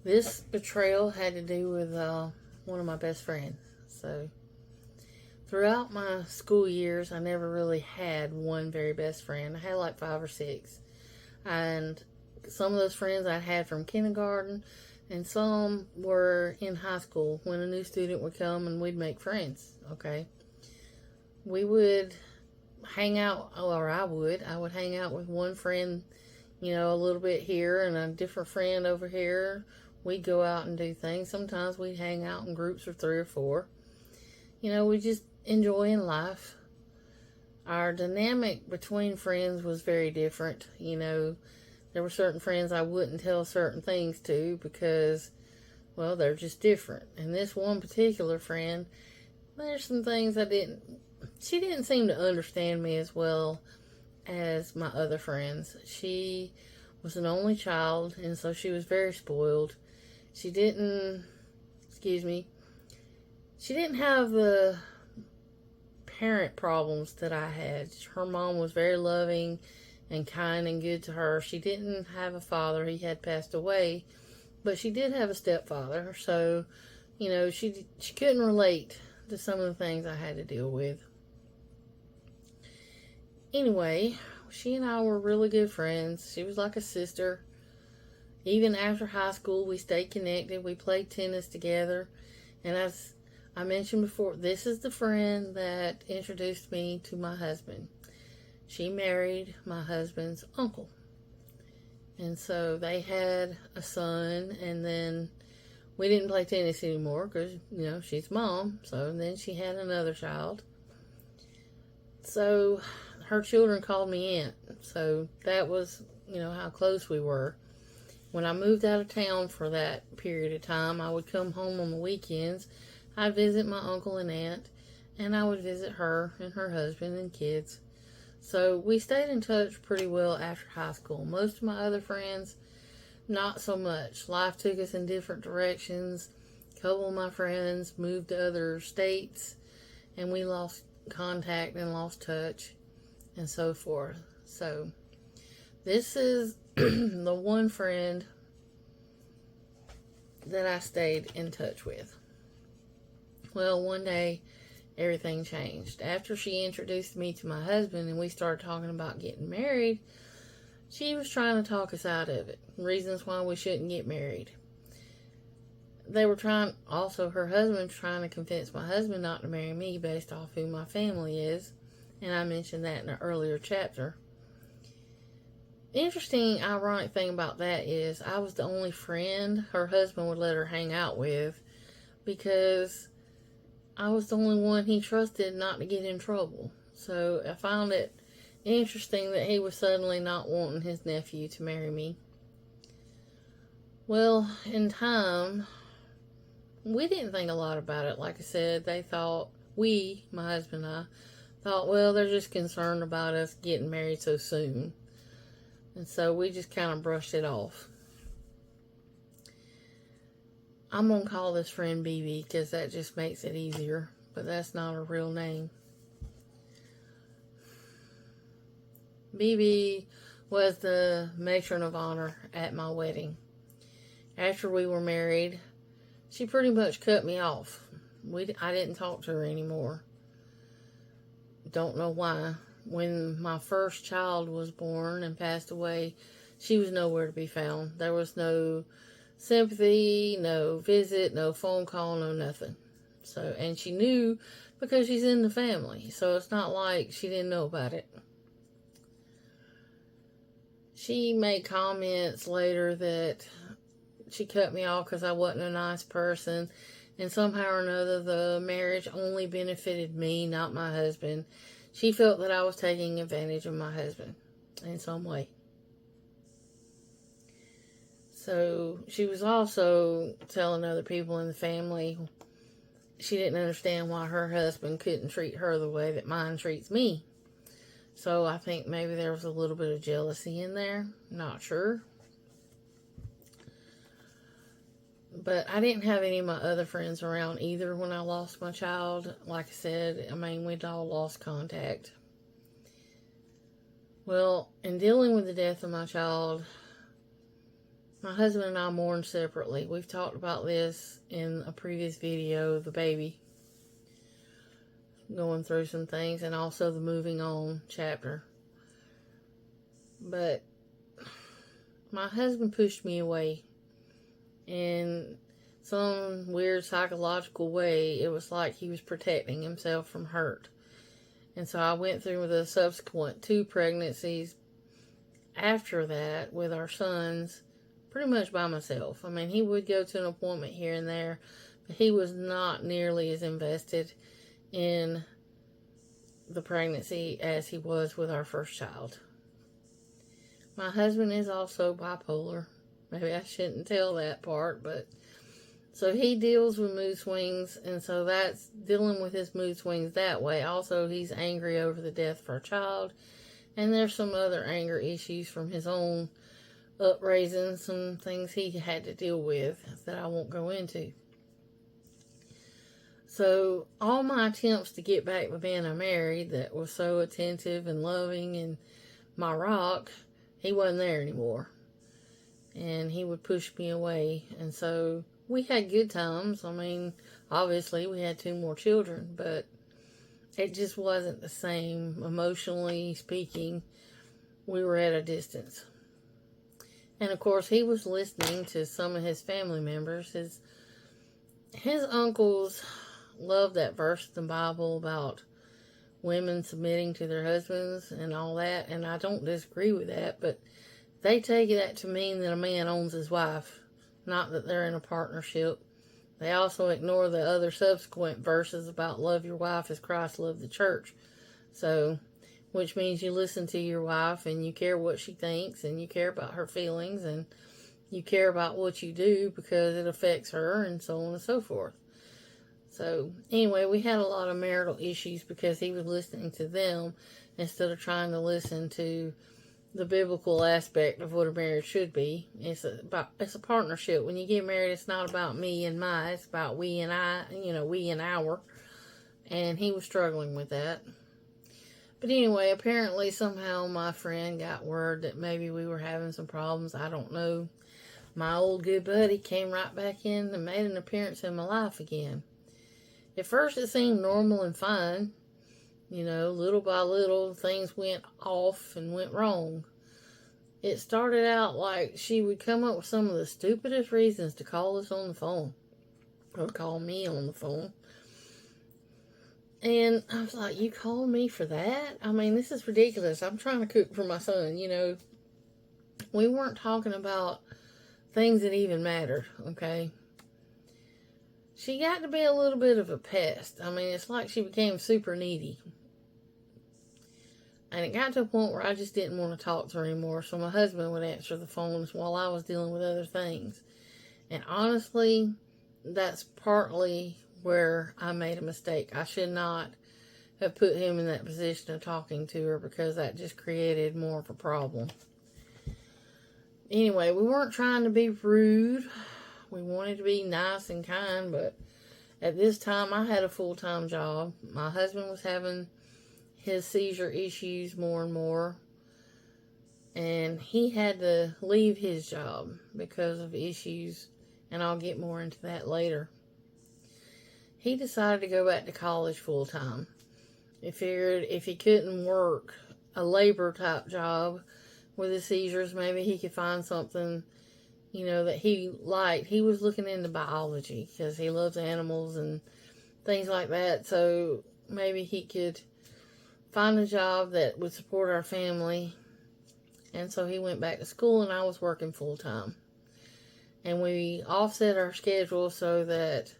This betrayal had to do with one of my best friends. So, throughout my school years, I never really had one very best friend. I had like five or six. And some of those friends I had from kindergarten, and some were in high school when a new student would come and we'd make friends. Okay. We would hang out, or I would hang out with one friend, a little bit here and a different friend over here. We'd go out and do things. Sometimes we'd hang out in groups of three or four. We just enjoying life. Our dynamic between friends was very different. There were certain friends I wouldn't tell certain things to because, well, they're just different. And this one particular friend, there's some things she didn't seem to understand me as well as my other friends. She was an only child, and so she was very spoiled. She didn't have the parent problems that I had. Her mom was very loving and kind and good to her. She didn't have a father. He had passed away, but she did have a stepfather. So, she couldn't relate to some of the things I had to deal with. Anyway, she and I were really good friends. She was like a sister. Even after high school, we stayed connected. We played tennis together. And as I mentioned before, this is the friend that introduced me to my husband. She married my husband's uncle. And so they had a son, and then we didn't play tennis anymore because, she's mom. So then she had another child. So her children called me aunt. So that was, how close we were. When I moved out of town for that period of time, I would come home on the weekends. I'd visit my uncle and aunt, and I would visit her and her husband and kids. So we stayed in touch pretty well after high school. Most of my other friends, not so much. Life took us in different directions. A couple of my friends moved to other states, and we lost contact and lost touch and so forth. So this is the one friend that I stayed in touch with. Well, one day everything changed. After she introduced me to my husband and we started talking about getting married, she was trying to talk us out of it. Reasons why we shouldn't get married. Her husband was trying to convince my husband not to marry me based off who my family is. And I mentioned that in an earlier chapter. The interesting, ironic thing about that is I was the only friend her husband would let her hang out with because I was the only one he trusted not to get in trouble. So I found it interesting that he was suddenly not wanting his nephew to marry me. Well, in time, we didn't think a lot about it. Like I said, my husband and I, thought, well, they're just concerned about us getting married so soon. And so we just kind of brushed it off. I'm going to call this friend BB because that just makes it easier. But that's not her real name. BB was the matron of honor at my wedding. After we were married, she pretty much cut me off. I didn't talk to her anymore. Don't know why. When my first child was born and passed away, she was nowhere to be found. There was no sympathy, no visit, no phone call, no nothing. So, and she knew because she's in the family. So it's not like she didn't know about it. She made comments later that she cut me off because I wasn't a nice person. And somehow or another, the marriage only benefited me, not my husband. She felt that I was taking advantage of my husband in some way. So she was also telling other people in the family she didn't understand why her husband couldn't treat her the way that mine treats me. So I think maybe there was a little bit of jealousy in there. Not sure. But I didn't have any of my other friends around either when I lost my child. Like I said, we'd all lost contact. Well, in dealing with the death of my child, My husband and I mourn separately. We've talked about this in a previous video, the baby going through some things, and also the moving on chapter. But my husband pushed me away in some weird psychological way. It was like he was protecting himself from hurt. And so I went through the subsequent 2 pregnancies after that with our sons pretty much by myself. I mean, he would go to an appointment here and there, but he was not nearly as invested in the pregnancy as he was with our first child. My husband is also bipolar. Maybe I shouldn't tell that part, but so he deals with mood swings, and so that's dealing with his mood swings that way. Also, he's angry over the death of our child, and there's some other anger issues from his own upraising, some things he had to deal with that I won't go into. So all my attempts to get back with being married that was so attentive and loving and my rock, he wasn't there anymore. And he would push me away. And so we had good times. I mean, obviously we had 2 more children, but it just wasn't the same. Emotionally speaking, we were at a distance. And of course, he was listening to some of his family members. His uncles love that verse in the Bible about women submitting to their husbands and all that. And I don't disagree with that, but they take that to mean that a man owns his wife, not that they're in a partnership. They also ignore the other subsequent verses about love your wife as Christ loved the church. So, which means you listen to your wife and you care what she thinks and you care about her feelings and you care about what you do because it affects her and so on and so forth. So, anyway, we had a lot of marital issues because he was listening to them instead of trying to listen to the biblical aspect of what a marriage should be. It's a partnership. When you get married, it's not about me and my, it's about we and I, we and our. And he was struggling with that. But anyway, apparently somehow my friend got word that maybe we were having some problems. I don't know. My old good buddy came right back in and made an appearance in my life again. At first it seemed normal and fine. Little by little things went off and went wrong. It started out like she would come up with some of the stupidest reasons to call us on the phone. Or call me on the phone. And I was like, you called me for that? I mean, this is ridiculous. I'm trying to cook for my son, We weren't talking about things that even mattered, okay? She got to be a little bit of a pest. I mean, it's like she became super needy. And it got to a point where I just didn't want to talk to her anymore, so my husband would answer the phones while I was dealing with other things. And honestly, that's partly where I made a mistake. I should not have put him in that position of talking to her because that just created more of a problem. Anyway, we weren't trying to be rude. We wanted to be nice and kind, but at this time I had a full-time job. My husband was having his seizure issues more and more, and he had to leave his job because of issues, and I'll get more into that later. He decided to go back to college full-time. He figured if he couldn't work a labor type job with his seizures, maybe he could find something, that he liked. He was looking into biology because he loves animals and things like that. So maybe he could find a job that would support our family. And so he went back to school and I was working full-time. And we offset our schedule so that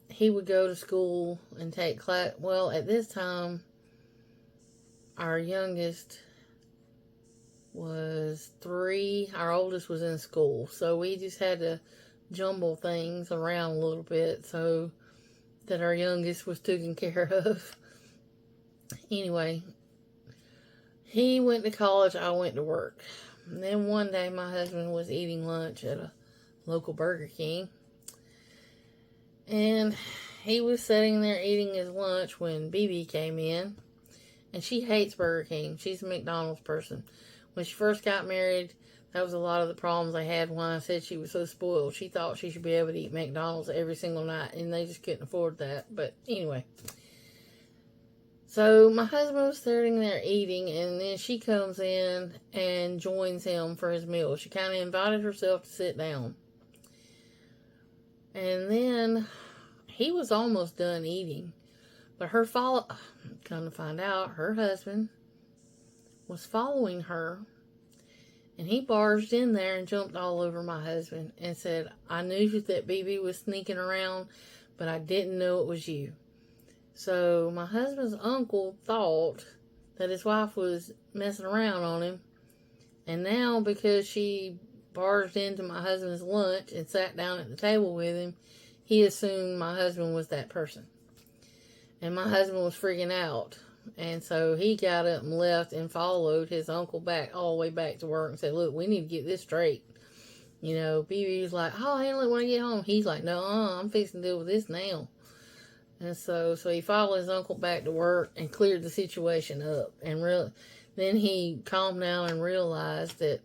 he would go to school and take class. Well, at this time, our youngest was 3. Our oldest was in school. So we just had to jumble things around a little bit so that our youngest was taken care of. Anyway, he went to college, I went to work. And then one day my husband was eating lunch at a local Burger King. And he was sitting there eating his lunch when BB came in. And she hates Burger King. She's a McDonald's person. When she first got married, That was a lot of the problems they had when I said she was so spoiled. She thought she should be able to eat McDonald's every single night, and they just couldn't afford that. But anyway. So my husband was sitting there eating, and then she comes in and joins him for his meal. She kind of invited herself to sit down. And then he was almost done eating. But come to find out, her husband was following her. And he barged in there and jumped all over my husband and said, I knew that BB was sneaking around, but I didn't know it was you. So my husband's uncle thought that his wife was messing around on him. And now because she barged into my husband's lunch and sat down at the table with him, he assumed my husband was that person. And my husband was freaking out. And so he got up and left and followed his uncle back all the way back to work and said, look, we need to get this straight. You know, BB's like, I'll handle it when I get home. He's like, no, I'm fixing to deal with this now. And so he followed his uncle back to work and cleared the situation up. And then he calmed down and realized that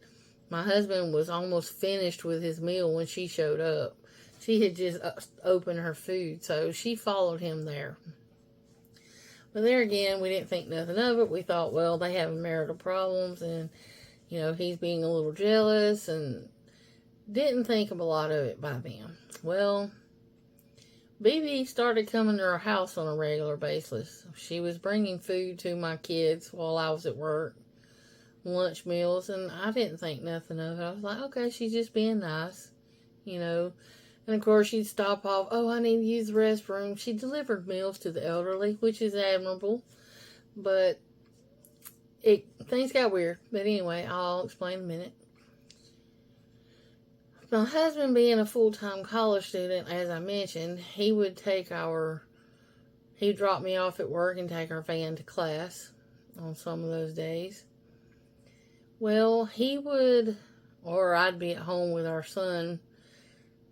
my husband was almost finished with his meal when she showed up. She had just opened her food, so she followed him there. But there again, we didn't think nothing of it. We thought, well, they have marital problems, and, you know, he's being a little jealous, and didn't think of a lot of it by then. Well, BB started coming to our house on a regular basis. She was bringing food to my kids while I was at work, lunch meals, and I didn't think nothing of it. I was like, okay, she's just being nice, you know. And of course, she'd stop off, oh, I need to use the restroom. She delivered meals to the elderly, which is admirable, but things got weird. But anyway, I'll explain in a minute. My husband being a full-time college student, as I mentioned, he would he'd drop me off at work and take our van to class on some of those days. Well, he would, or I'd be at home with our son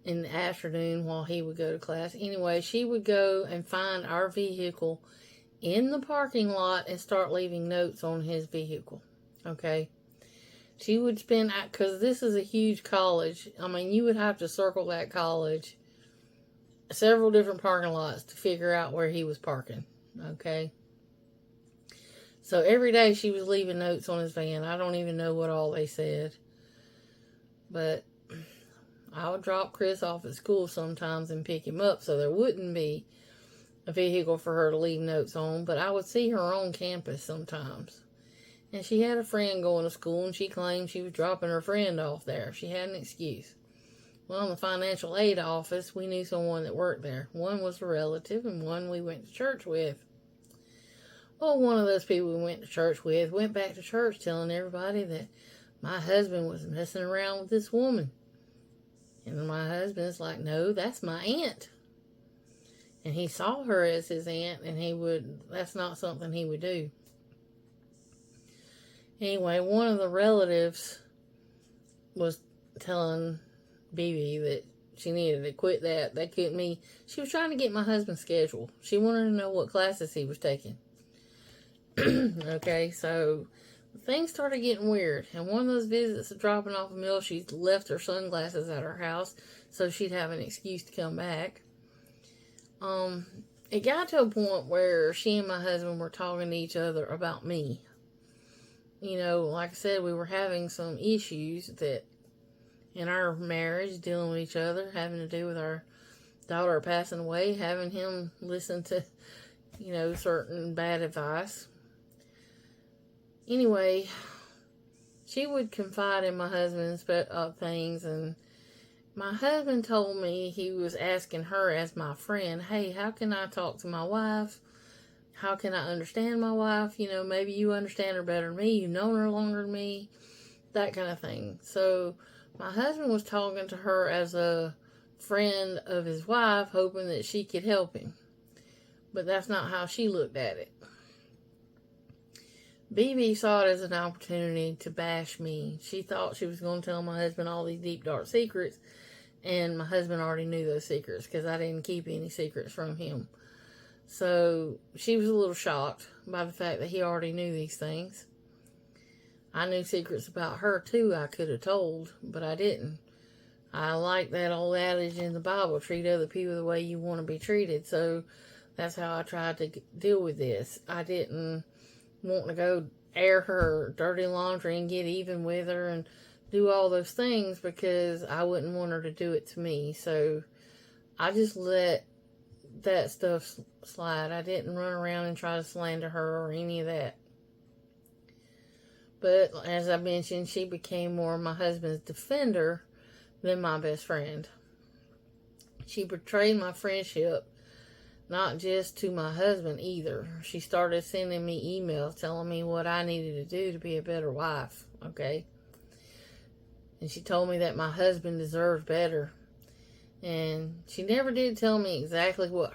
in the afternoon while he would go to class. Anyway, she would go and find our vehicle in the parking lot and start leaving notes on his vehicle. Okay? She would spend, because this is a huge college. I mean, you would have to circle that college several different parking lots to figure out where he was parking. Okay? So every day she was leaving notes on his van. I don't even know what all they said. But I would drop Chris off at school sometimes and pick him up so there wouldn't be a vehicle for her to leave notes on. But I would see her on campus sometimes. And she had a friend going to school, and she claimed she was dropping her friend off there. She had an excuse. Well, in the financial aid office, we knew someone that worked there. One was a relative, and one we went to church with. Well, one of those people we went to church with went back to church telling everybody that my husband was messing around with this woman. And my husband's like, no, that's my aunt. And he saw her as his aunt, and that's not something he would do. Anyway, one of the relatives was telling BB that she needed to quit that. She was trying to get my husband's schedule. She wanted to know what classes he was taking. Okay, so things started getting weird. And one of those visits of dropping off a meal, she left her sunglasses at her house so she'd have an excuse to come back. It got to a point where she and my husband were talking to each other about me. You know, like I said, we were having some issues that in our marriage, dealing with each other, having to do with our daughter passing away, having him listen to, you know, certain bad advice. Anyway, she would confide in my husband's things, and my husband told me he was asking her as my friend, hey, how can I talk to my wife? How can I understand my wife? You know, maybe you understand her better than me. You've known her longer than me. That kind of thing. So my husband was talking to her as a friend of his wife, hoping that she could help him. But that's not how she looked at it. BB saw it as an opportunity to bash me. She thought she was going to tell my husband all these deep, dark secrets. And my husband already knew those secrets because I didn't keep any secrets from him. So she was a little shocked by the fact that he already knew these things. I knew secrets about her too I could have told, but I didn't. I like that old adage in the Bible, treat other people the way you want to be treated. So that's how I tried to deal with this. I didn't want to go air her dirty laundry and get even with her and do all those things because I wouldn't want her to do it to me. So I just let that stuff slide. I didn't run around and try to slander her or any of that. But as I mentioned, she became more my husband's defender than my best friend. She betrayed my friendship, not just to my husband either. She started sending me emails telling me what I needed to do to be a better wife, okay? And she told me that my husband deserved better. And she never did tell me exactly what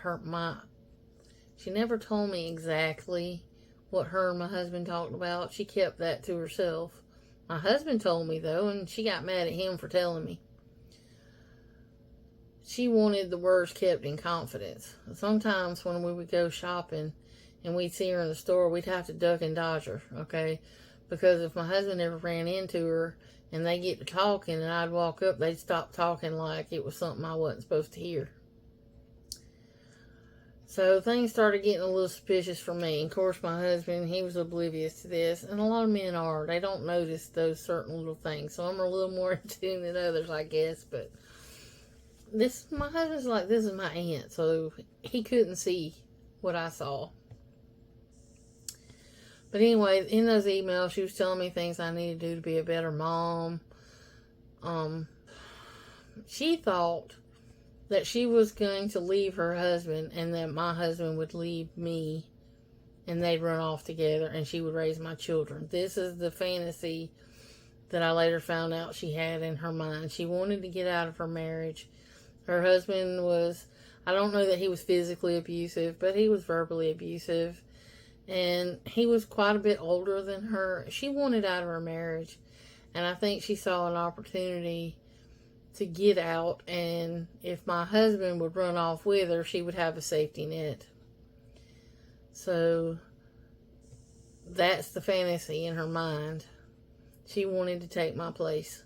she never told me exactly what her and my husband talked about. She kept that to herself. My husband told me though, and she got mad at him for telling me. She wanted the words kept in confidence. Sometimes when we would go shopping and we'd see her in the store, we'd have to duck and dodge her, okay? Because if my husband ever ran into her and they get to talking and I'd walk up, they'd stop talking like it was something I wasn't supposed to hear. So things started getting a little suspicious for me. And of course, my husband, he was oblivious to this. And a lot of men are. They don't notice those certain little things. So I'm a little more in tune than others, I guess. But my husband's like, this is my aunt. So he couldn't see what I saw. But anyway, in those emails, she was telling me things I needed to do to be a better mom. She thought that she was going to leave her husband and that my husband would leave me and they'd run off together and she would raise my children. This is the fantasy that I later found out she had in her mind. She wanted to get out of her marriage. Her husband was, I don't know that he was physically abusive, but he was verbally abusive. And he was quite a bit older than her. She wanted out of her marriage. And I think she saw an opportunity to get out. And if my husband would run off with her, she would have a safety net. So that's the fantasy in her mind. She wanted to take my place.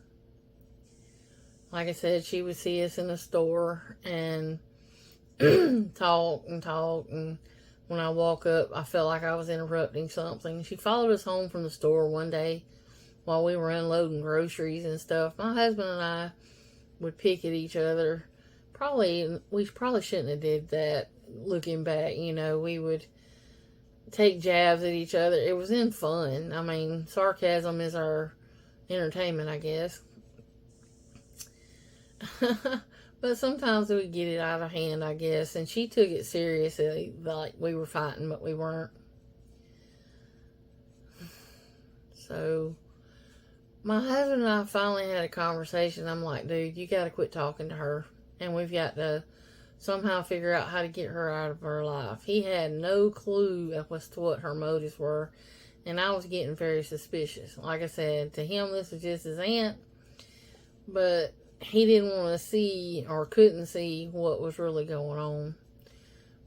Like I said, she would see us in the store and talk. And when I walk up, I felt like I was interrupting something. She followed us home from the store one day while we were unloading groceries and stuff. My husband and I would pick at each other. We probably shouldn't have did that looking back. You know, we would take jabs at each other. It was in fun. I mean, sarcasm is our entertainment, I guess. But sometimes we get it out of hand, I guess. And she took it seriously, like we were fighting, but we weren't. So my husband and I finally had a conversation. I'm like, dude, you got to quit talking to her. And we've got to somehow figure out how to get her out of her life. He had no clue as to what her motives were. And I was getting very suspicious. Like I said, to him, this was just his aunt. But he didn't want to see or couldn't see what was really going on.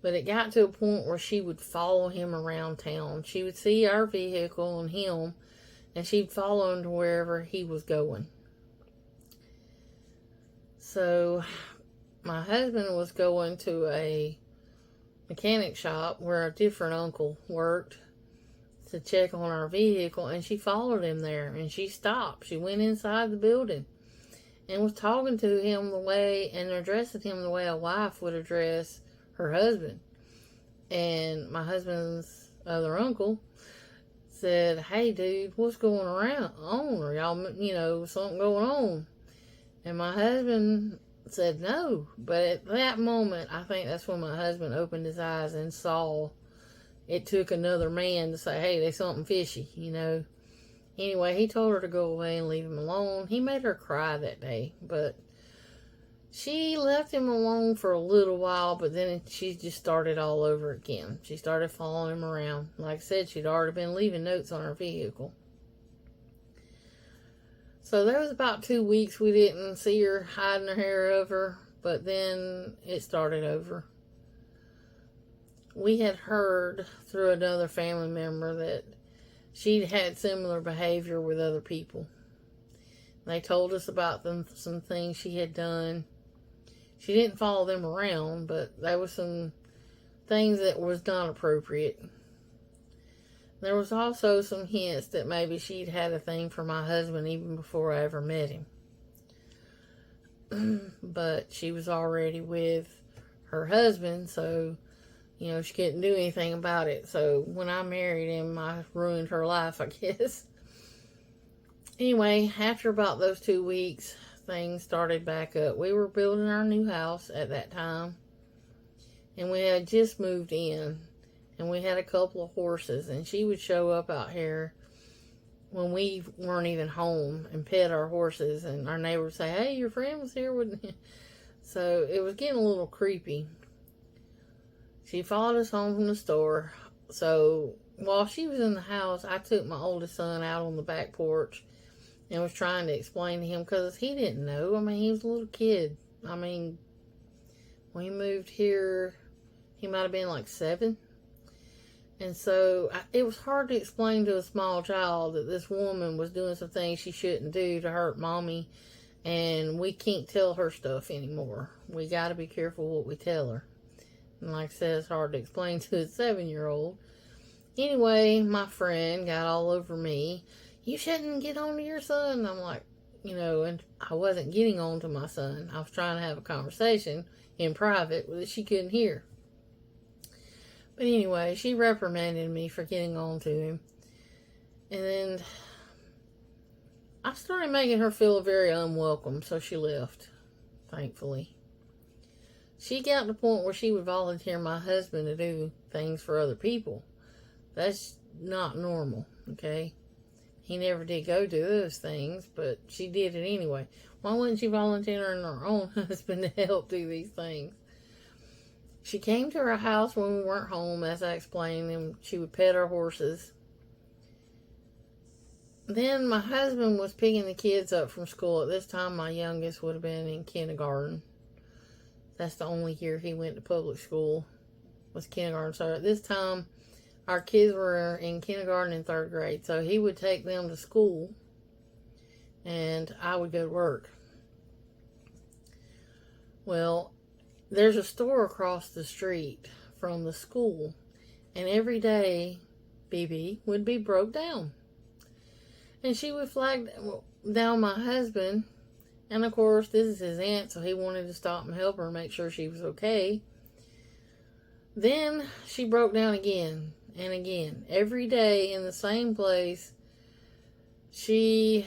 But it got to a point where she would follow him around town. She would see our vehicle and him, and she'd follow him to wherever he was going. So my husband was going to a mechanic shop where a different uncle worked to check on our vehicle, and she followed him there, and she stopped. She went inside the building and was talking to him the way and addressing him the way a wife would address her husband. And my husband's other uncle said, hey dude, what's going on? Are y'all, something going on? And my husband said no. But at that moment, I think that's when my husband opened his eyes and saw it took another man to say, hey, there's something fishy, Anyway, he told her to go away and leave him alone. He made her cry that day, but she left him alone for a little while, but then she just started all over again. She started following him around. Like I said, she'd already been leaving notes on her vehicle. So there was about 2 weeks we didn't see her hiding her hair over, but then it started over. We had heard through another family member that she'd had similar behavior with other people. They told us about some things she had done. She didn't follow them around, but there was some things that was not appropriate. There was also some hints that maybe she'd had a thing for my husband even before I ever met him. But she was already with her husband, so, she couldn't do anything about it. So when I married him, I ruined her life, I guess. Anyway, after about those 2 weeks, things started back up. We were building our new house at that time, and we had just moved in, and we had a couple of horses, and she would show up out here when we weren't even home and pet our horses, and our neighbor would say, "Hey, your friend was here," wouldn't he? So it was getting a little creepy. She followed us home from the store. So while she was in the house, I took my oldest son out on the back porch and was trying to explain to him, because he didn't know. I mean, he was a little kid. I mean, when he moved here, he might have been like 7. And so it was hard to explain to a small child that this woman was doing some things she shouldn't do to hurt mommy, and we can't tell her stuff anymore. We got to be careful what we tell her. And like I said, it's hard to explain to a 7-year-old. Anyway, my friend got all over me. "You shouldn't get on to your son." I'm like, and I wasn't getting on to my son. I was trying to have a conversation in private that she couldn't hear. But anyway, she reprimanded me for getting on to him. And then I started making her feel very unwelcome, so she left, thankfully. She got to the point where she would volunteer my husband to do things for other people. That's not normal, okay? He never did go do those things, but she did it anyway. Why wouldn't she volunteer her own husband to help do these things? She came to our house when we weren't home, as I explained, and she would pet our horses. Then my husband was picking the kids up from school. At this time, my youngest would have been in kindergarten. That's the only year he went to public school, was kindergarten. So at this time, our kids were in kindergarten and 3rd grade. So he would take them to school, and I would go to work. Well, there's a store across the street from the school, and every day BB would be broke down. And she would flag down my husband, and of course this is his aunt, so he wanted to stop and help her and make sure she was okay. Then she broke down again and again. Every day in the same place, she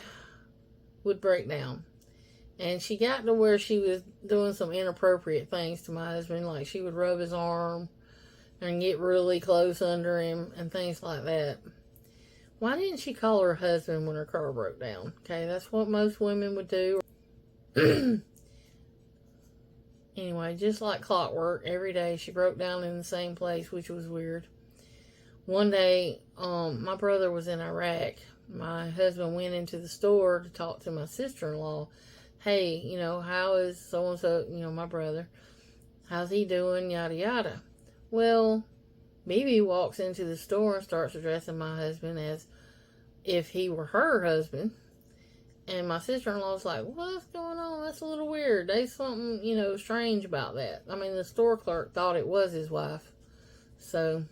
would break down. And she got to where she was doing some inappropriate things to my husband, like she would rub his arm and get really close under him and things like that. Why didn't she call her husband when her car broke down? Okay, that's what most women would do. Anyway, just like clockwork, every day she broke down in the same place, which was weird. One day, my brother was in Iraq. My husband went into the store to talk to my sister-in-law. "Hey, how is so-and-so, my brother, how's he doing, yada yada." Well, BB walks into the store and starts addressing my husband as if he were her husband. And my sister-in-law's like, "What's going on? That's a little weird. There's something, strange about that." I mean, the store clerk thought it was his wife. So,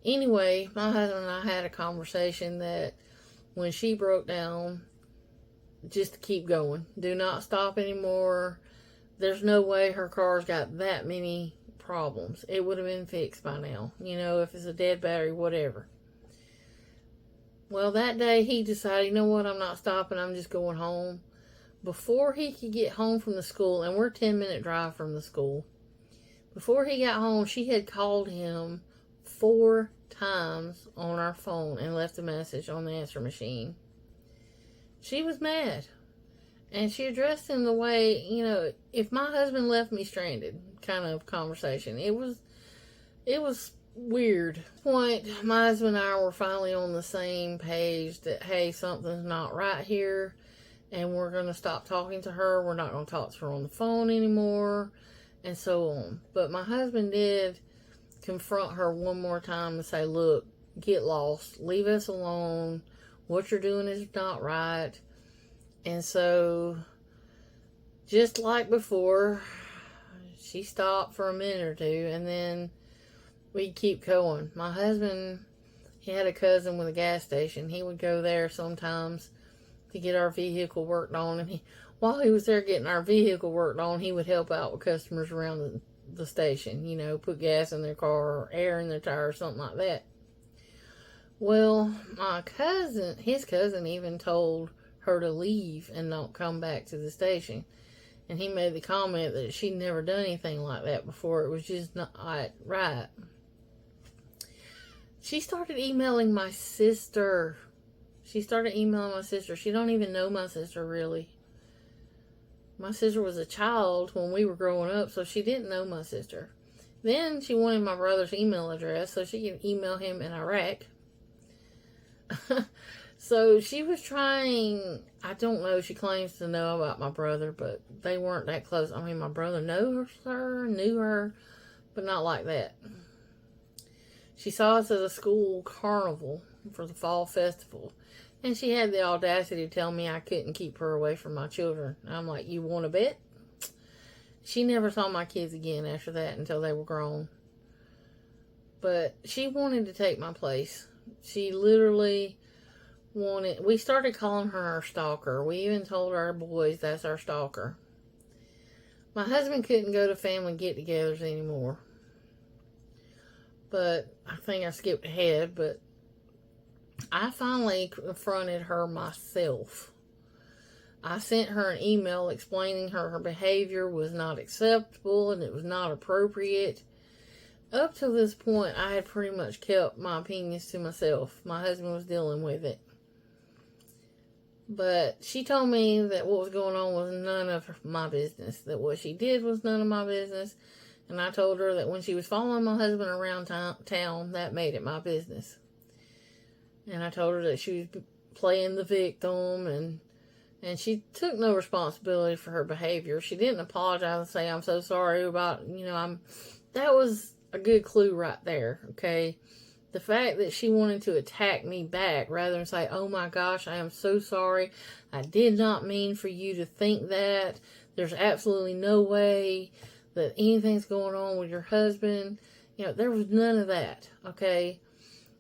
anyway, my husband and I had a conversation that when she broke down, just to keep going. Do not stop anymore. There's no way her car's got that many problems. It would have been fixed by now. If it's a dead battery, whatever. Well, that day he decided, what, I'm not stopping. I'm just going home. Before he could get home from the school, and we're a 10-minute drive from the school. Before he got home, she had called him 4 times on our phone and left a message on the answer machine. She was mad. And she addressed him the way, if my husband left me stranded kind of conversation. It was weird. At this point, my husband and I were finally on the same page that, hey, something's not right here, and we're going to stop talking to her. We're not going to talk to her on the phone anymore, and so on. But my husband did confront her one more time and say, "Look, get lost. Leave us alone. What you're doing is not right. And so, just like before, she stopped for a minute or two, and then we'd keep going. My husband, he had a cousin with a gas station. He would go there sometimes to get our vehicle worked on, and while he was there getting our vehicle worked on, he would help out with customers around the station, put gas in their car or air in their tire or something like that. Well, his cousin even told her to leave and not come back to the station. And he made the comment that she'd never done anything like that before. It was just not right. She started emailing my sister. She don't even know my sister, really. My sister was a child when we were growing up, so she didn't know my sister. Then she wanted my brother's email address so she could email him in Iraq. So she was trying, I don't know, she claims to know about my brother, but they weren't that close. I mean, my brother knew her, but not like that. She saw us at a school carnival for the fall festival, and she had the audacity to tell me I couldn't keep her away from my children. I'm like, you want to bet? She never saw my kids again after that until they were grown. But she wanted to take my place. She literally we started calling her our stalker. We even told our boys that's our stalker. My husband couldn't go to family get-togethers anymore. But I think I skipped ahead, but I finally confronted her myself. I sent her an email explaining her behavior was not acceptable and it was not appropriate. Up to this point, I had pretty much kept my opinions to myself. My husband was dealing with it. But she told me that what was going on was none of my business. That what she did was none of my business. And I told her that when she was following my husband around town, that made it my business. And I told her that she was playing the victim, and she took no responsibility for her behavior. She didn't apologize and say, I'm so sorry about, that was a good clue right there, okay? The fact that she wanted to attack me back rather than say, oh my gosh, I am so sorry. I did not mean for you to think that. There's absolutely no way that anything's going on with your husband. There was none of that, okay?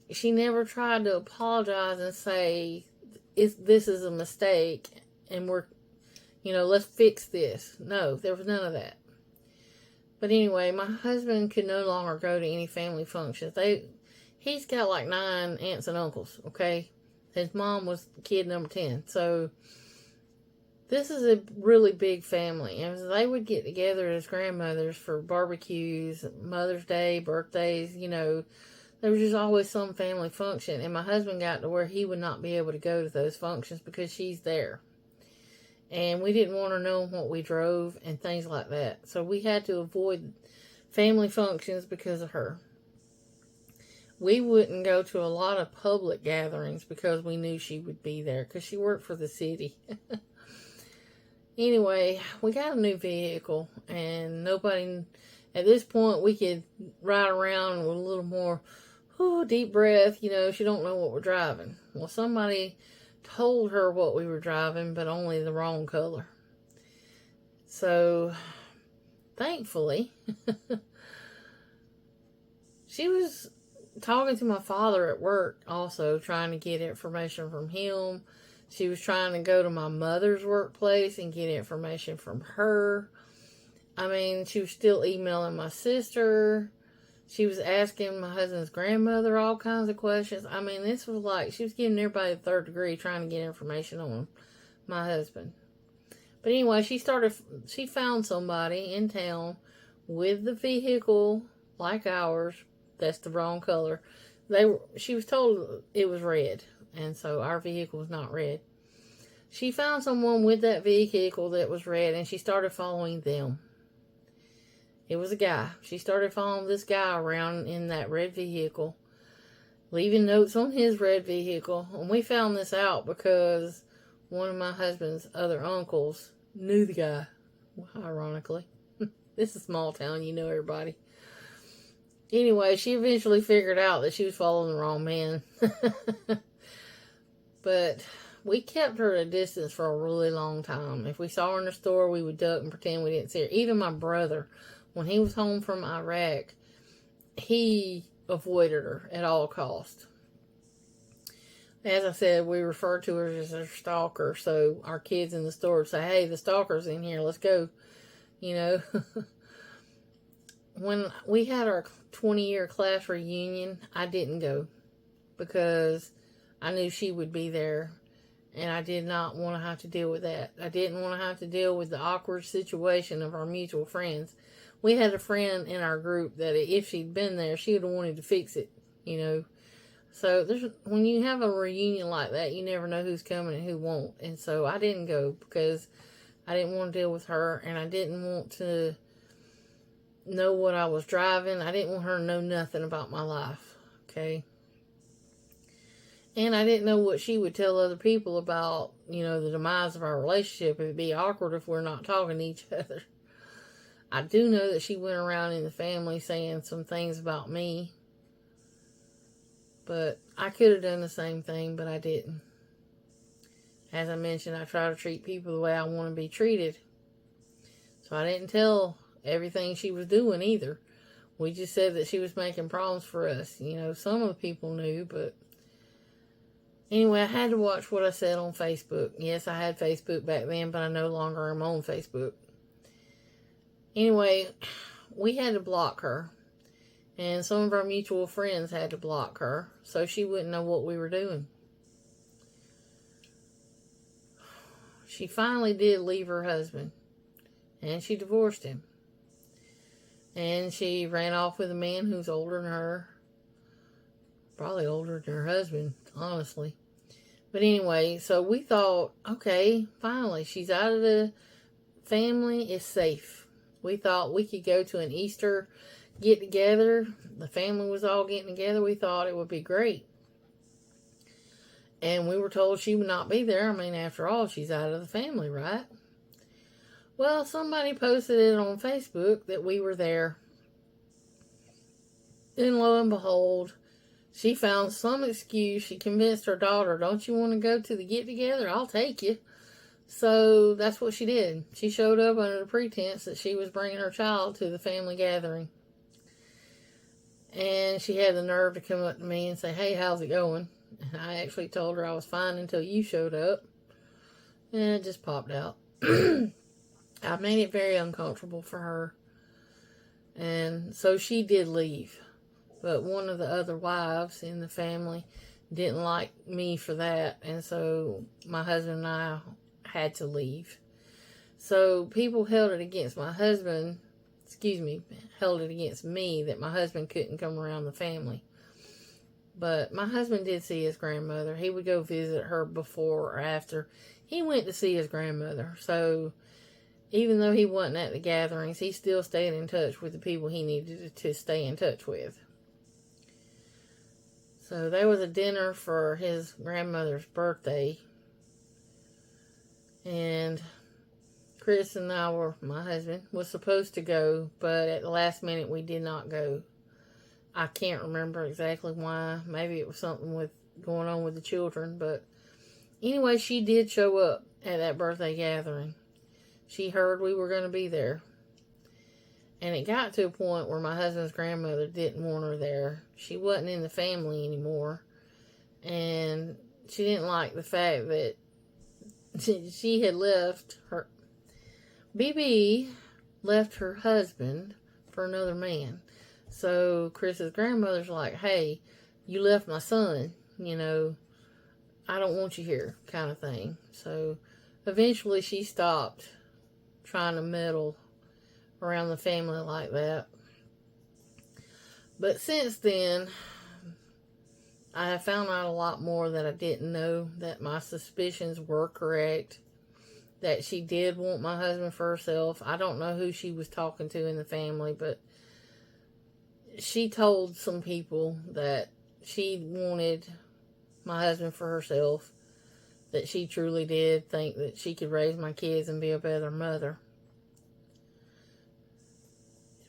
She never tried to apologize and say, this is a mistake and let's fix this. No, there was none of that. But anyway, my husband could no longer go to any family functions. He's got like 9 aunts and uncles, okay? His mom was kid number 10. So, this is a really big family. And they would get together as grandmothers for barbecues, Mother's Day, birthdays, There was just always some family function. And my husband got to where he would not be able to go to those functions because she's there. And we didn't want her knowing what we drove and things like that. So, we had to avoid family functions because of her. We wouldn't go to a lot of public gatherings because we knew she would be there because she worked for the city. Anyway, we got a new vehicle and at this point we could ride around with a little more deep breath. She don't know what we're driving. Well, somebody told her what we were driving, but only the wrong color. So, thankfully, she was talking to my father at work also, trying to get information from him. She was trying to go to my mother's workplace and get information from her. I mean, she was still emailing my sister. She was asking my husband's grandmother all kinds of questions. I mean, this was like, she was giving everybody the 3rd degree trying to get information on my husband. But anyway, she found somebody in town with the vehicle like ours. That's the wrong color. She was told it was red, and so our vehicle was not red. She found someone with that vehicle that was red, and she started following them. It was a guy. She started following this guy around in that red vehicle, leaving notes on his red vehicle. And we found this out because one of my husband's other uncles knew the guy, ironically. This is a small town, everybody. Anyway, she eventually figured out that she was following the wrong man. But we kept her at a distance for a really long time. If we saw her in the store, we would duck and pretend we didn't see her. Even my brother, when he was home from Iraq, he avoided her at all costs. As I said, we refer to her as a stalker. So our kids in the store would say, hey, the stalker's in here, let's go. You know, when we had our 20-year class reunion, I didn't go because I knew she would be there, and I did not want to have to deal with that. I didn't want to have to deal with the awkward situation of our mutual friends. We had a friend in our group that if she'd been there, she would have wanted to fix it, you know. So when you have a reunion like that, you never know who's coming and who won't. And so I didn't go because I didn't want to deal with her, and I didn't want to know what I was driving. I didn't want her to know nothing about my life, okay? And I didn't know what she would tell other people about, you know, the demise of our relationship. It'd be awkward if we're not talking to each other. I do know that she went around in the family saying some things about me. But I could have done the same thing, but I didn't. As I mentioned, I try to treat people the way I want to be treated. So I didn't tell everything she was doing either. We just said that she was making problems for us. You know, some of the people knew, but anyway, I had to watch what I said on Facebook. Yes, I had Facebook back then, but I no longer am on Facebook. Anyway, we had to block her. And some of our mutual friends had to block her so she wouldn't know what we were doing. She finally did leave her husband. And she divorced him. And she ran off with a man who's older than her. Probably older than her husband, honestly. But anyway, so we thought, okay, finally, she's out of the family, it's safe. We thought we could go to an Easter get together. The family was all getting together. We thought it would be great. And we were told she would not be there. I mean, after all, she's out of the family, right? Well, somebody posted it on Facebook that we were there. And lo and behold, she found some excuse. She convinced her daughter, don't you want to go to the get-together? I'll take you. So that's what she did. She showed up under the pretense that she was bringing her child to the family gathering. And she had the nerve to come up to me and say, hey, how's it going? And I actually told her I was fine until you showed up. And it just popped out. I made it very uncomfortable for her. And so she did leave. But one of the other wives in the family didn't like me for that. And so my husband and I had to leave. So people held it against my husband, held it against me that my husband couldn't come around the family. But my husband did see his grandmother. He would go visit her before or after. He went to see his grandmother. So even though he wasn't at the gatherings, he still stayed in touch with the people he needed to stay in touch with. So there was a dinner for his grandmother's birthday. And Chris and my husband, was supposed to go, but at the last minute we did not go. I can't remember exactly why. Maybe it was something going on with the children, but anyway, she did show up at that birthday gathering. She heard we were going to be there. And it got to a point where my husband's grandmother didn't want her there. She wasn't in the family anymore. And she didn't like the fact that she had left her... BB left her husband for another man. So Chris's grandmother's like, hey, you left my son, you know, I don't want you here, kind of thing. So eventually she stopped trying to meddle around the family like that. But since then, I have found out a lot more that I didn't know, that my suspicions were correct, that she did want my husband for herself. I don't know who she was talking to in the family, but she told some people that she wanted my husband for herself, that she truly did think that she could raise my kids and be a better mother.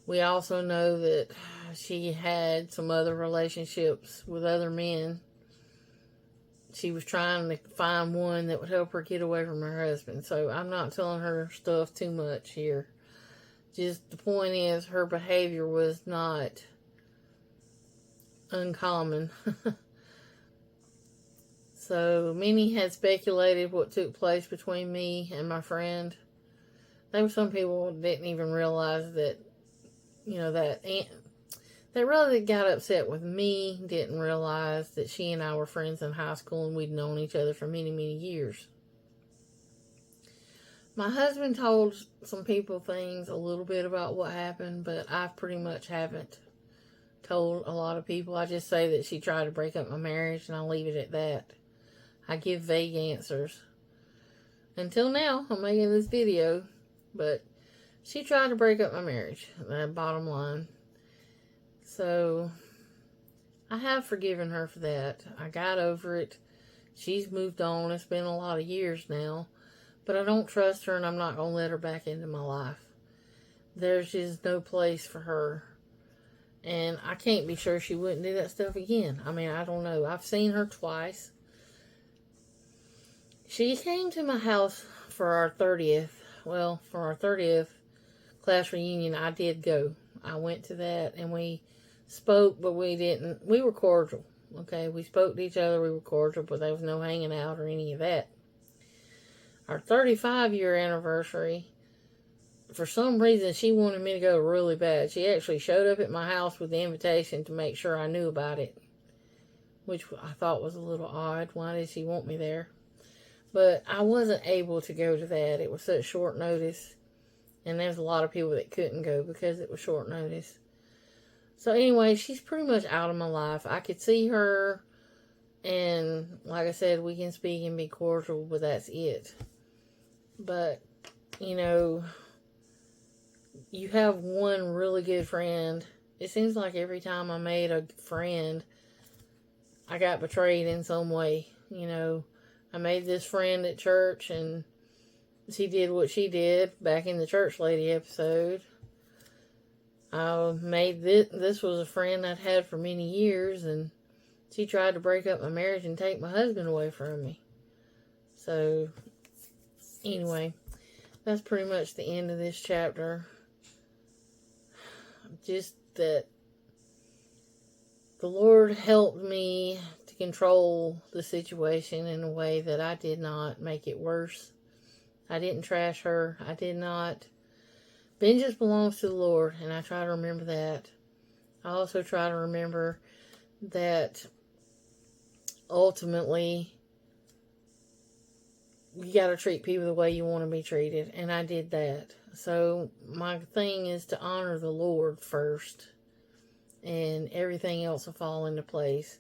We also know that she had some other relationships with other men. She was trying to find one that would help her get away from her husband. So I'm not telling her stuff too much here. Just the point is, her behavior was not uncommon. So many had speculated what took place between me and my friend. There were some people who didn't even realize that, that Aunt, they really got upset with me, didn't realize that she and I were friends in high school and we'd known each other for many, many years. My husband told some people things a little bit about what happened, but I pretty much haven't told a lot of people. I just say that she tried to break up my marriage and I'll leave it at that. I give vague answers. Until now, I'm making this video, but she tried to break up my marriage, the bottom line. So, I have forgiven her for that. I got over it. She's moved on. It's been a lot of years now. But I don't trust her, and I'm not going to let her back into my life. There's just no place for her. And I can't be sure she wouldn't do that stuff again. I mean, I don't know. I've seen her twice. She came to my house for our 30th. Well, for our 30th class reunion, I did go. I went to that, and we spoke, but we didn't. We were cordial, okay? We spoke to each other. We were cordial, but there was no hanging out or any of that. Our 35-year anniversary, for some reason, she wanted me to go really bad. She actually showed up at my house with the invitation to make sure I knew about it, which I thought was a little odd. Why did she want me there? But I wasn't able to go to that. It was such short notice. And there's a lot of people that couldn't go because it was short notice. So anyway, she's pretty much out of my life. I could see her. And like I said, we can speak and be cordial, but that's it. But, you have one really good friend. It seems like every time I made a friend, I got betrayed in some way. I made this friend at church, and she did what she did back in the church lady episode. I made this was a friend I'd had for many years, and she tried to break up my marriage and take my husband away from me. So, anyway, that's pretty much the end of this chapter. Just that the Lord helped me to control the situation in a way that I did not make it worse. I didn't trash her. I did not. Vengeance belongs to the Lord, and I try to remember that. I also try to remember that ultimately you got to treat people the way you want to be treated, and I did that. So my thing is to honor the Lord first, and everything else will fall into place.